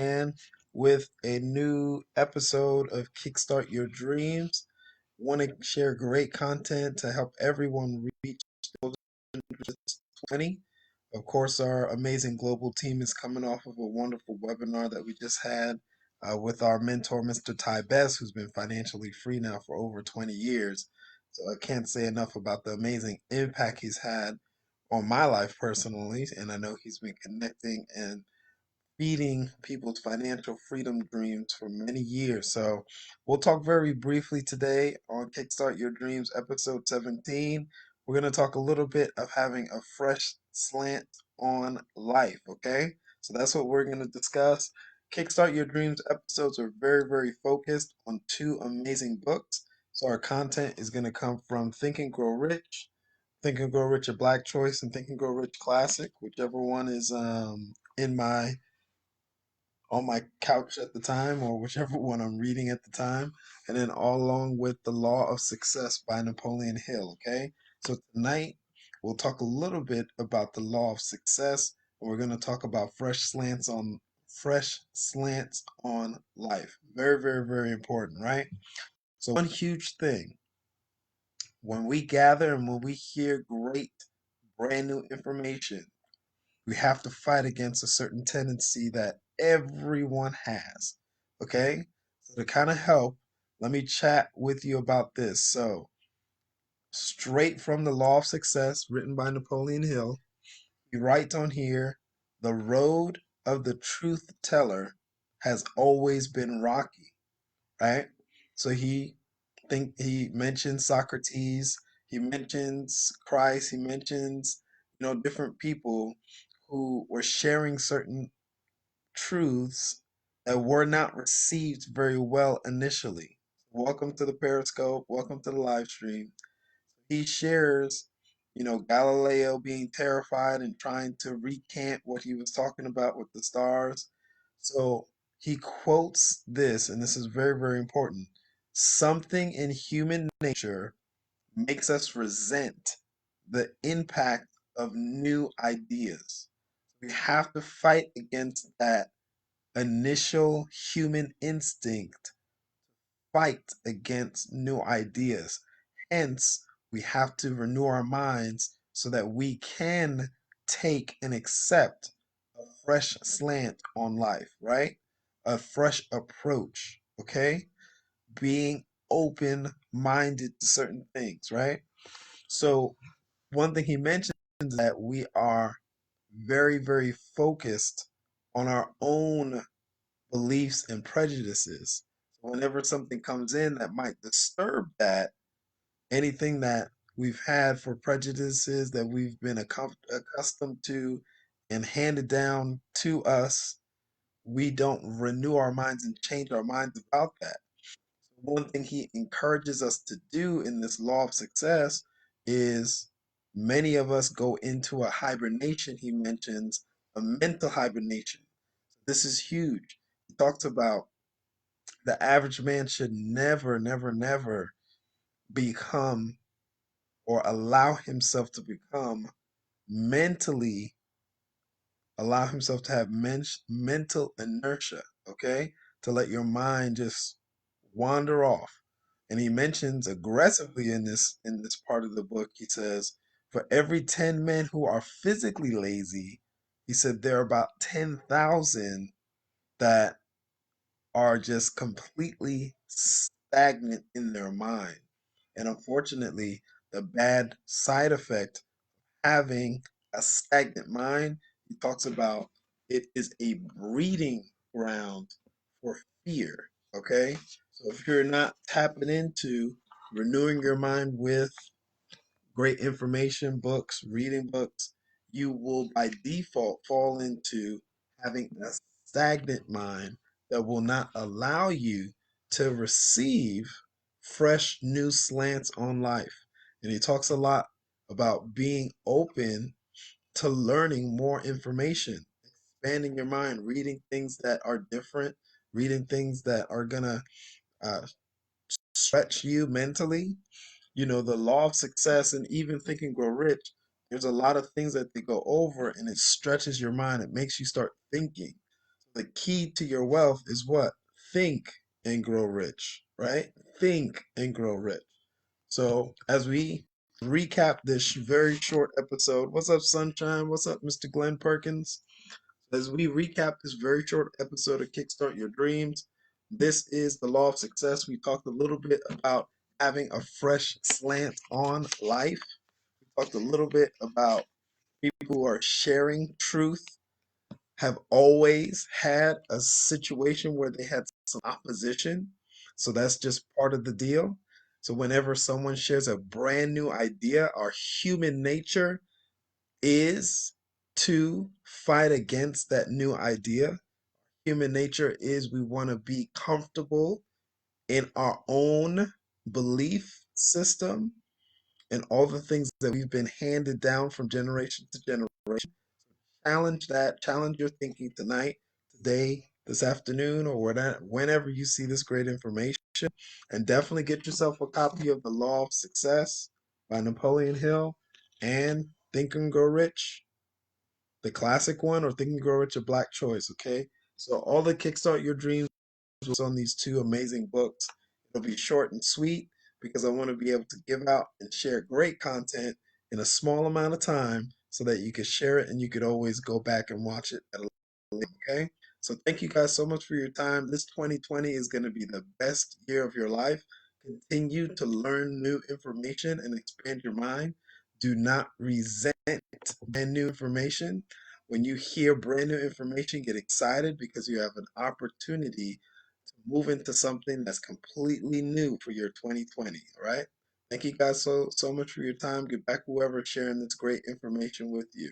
again with a new episode of Kickstart Your Dreams. Want to share great content to help everyone reach those 20. Of course, our amazing global team is coming off of a wonderful webinar that we just had with our mentor, Mr. Ty Best, who's been financially free now for over 20 years. So I can't say enough about the amazing impact he's had on my life personally, and I know he's been connecting and feeding people's financial freedom dreams for many years. So we'll talk very briefly today on Kickstart Your Dreams, episode 17. We're going to talk a little bit of having a fresh slant on life, okay? So that's what we're going to discuss. Kickstart Your Dreams episodes are very, very focused on two amazing books. So our content is going to come from Think and Grow Rich, a Black Choice, and Think and Grow Rich Classic, whichever one is in my on my couch at the time or whichever one I'm reading at the time, and then all along with The Law of Success by Napoleon Hill. Okay, so tonight we'll talk a little bit about the law of success, and we're going to talk about fresh slants on life. Very, very, very important, right? So one huge thing when we gather and when we hear great brand new information, we have to fight against a certain tendency that everyone has. Okay? So to kind of help, let me chat with you about this. So, straight from The Law of Success, written by Napoleon Hill, he writes on here, the road of the truth teller has always been rocky, right? So he mentions Socrates, he mentions Christ, he mentions, different people who were sharing certain truths that were not received very well initially. Welcome to the Periscope, welcome to the live stream. He shares, Galileo being terrified and trying to recant what he was talking about with the stars. So he quotes this, and this is very, very important. Something in human nature makes us resent the impact of new ideas. We have to fight against that initial human instinct, fight against new ideas. Hence, we have to renew our minds so that we can take and accept a fresh slant on life, right? A fresh approach, okay? Being open minded to certain things, right? So, one thing he mentions is that we are very, very focused on our own beliefs and prejudices. So whenever something comes in that might disturb that, anything that we've had for prejudices that we've been accustomed to and handed down to us, we don't renew our minds and change our minds about that. One thing he encourages us to do in this law of success is many of us go into a hibernation, he mentions, a mental hibernation. This is huge. He talks about the average man should never, never, never become or allow himself to become mentally, allow himself to have mental inertia, okay? To let your mind just wander off. And he mentions aggressively in this part of the book, he says, for every 10 men who are physically lazy, he said there are about 10,000 that are just completely stagnant in their mind. And unfortunately, the bad side effect having a stagnant mind, he talks about it is a breeding ground for fear. Okay? So if you're not tapping into renewing your mind with great information, books, reading books, you will by default fall into having a stagnant mind that will not allow you to receive fresh new slants on life. And he talks a lot about being open to learning more information, expanding your mind, reading things that are different, reading things that are going to uh, stretch you mentally. The law of success and even Think and Grow Rich, there's a lot of things that they go over and it stretches your mind. It makes you start thinking. The key to your wealth is what? Think and grow rich, right? Think and grow rich. So as we recap this very short episode, what's up, Sunshine? What's up, Mr. Glenn Perkins? As we recap this very short episode of Kickstart Your Dreams, this is the law of success. We talked a little bit about having a fresh slant on life. We talked a little bit about people who are sharing truth have always had a situation where they had some opposition. So that's just part of the deal. So whenever someone shares a brand new idea, our human nature is to fight against that new idea. Human nature is we want to be comfortable in our own belief system and all the things that we've been handed down from generation to generation. Challenge that, challenge your thinking tonight, today, this afternoon, or whenever you see this great information. And definitely get yourself a copy of The Law of Success by Napoleon Hill and Think and Grow Rich, the classic one, or Think and Grow Rich, a Black Choice, okay? So all the Kickstart Your Dreams was on these two amazing books. It'll be short and sweet because I want to be able to give out and share great content in a small amount of time so that you could share it and you could always go back and watch it at a later, okay? So thank you guys so much for your time. This 2020 is going to be the best year of your life. Continue to learn new information and expand your mind. Do not resent brand new information. When you hear brand new information, get excited because you have an opportunity to move into something that's completely new for your 2020. All right. Thank you guys so much for your time. Get back whoever's sharing this great information with you.